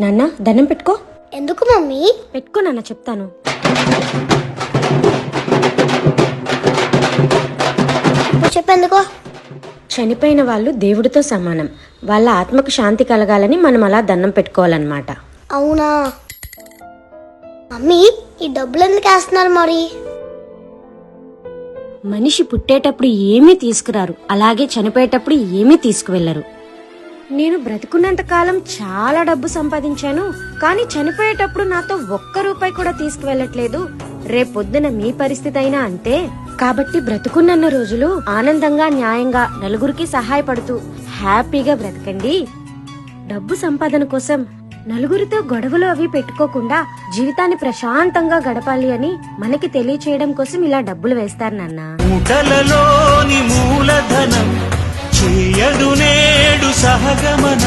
నాన్న దండం పెట్టుకో. ఎందుకు మమ్మీ? పెట్టుకో నాన్న, చెప్తాను. ఇప్పుడు చెప్పేందుకో? చనిపోయిన వాళ్ళు దేవుడితో సమానం. వాళ్ళ ఆత్మకు శాంతి కలగాలని మనం అలా దండం పెట్టుకోవాలన్నమాట. అవునా మమ్మీ, ఈ డబ్బులు ఎందుకు వేస్తున్నారు మరి? మనిషి పుట్టేటప్పుడు ఏమీ తీసుకురారు, అలాగే చనిపోయేటప్పుడు ఏమీ తీసుకువెళ్లరు. నేను బ్రతుకున్నంత కాలం చాలా డబ్బు సంపాదించాను, కానీ చనిపోయేటప్పుడు నాతో ఒక్క రూపాయి కూడా తీసుకువెళ్ళట్లేదు. రేపొద్దున మీ పరిస్థితి అయినా అంతే. కాబట్టి బ్రతుకున్నన్న రోజులు ఆనందంగా, న్యాయంగా, నలుగురికి సహాయపడుతూ హ్యాపీగా బ్రతకండి. డబ్బు సంపాదన కోసం నలుగురితో గొడవలు అవి పెట్టుకోకుండా జీవితాన్ని ప్రశాంతంగా గడపాలి అని మనకి తెలియచేయడం కోసం ఇలా డబ్బులు వేస్తారు నాన్న. మూటలలోని మూలధనం చేయదు నేడు సహగమనం.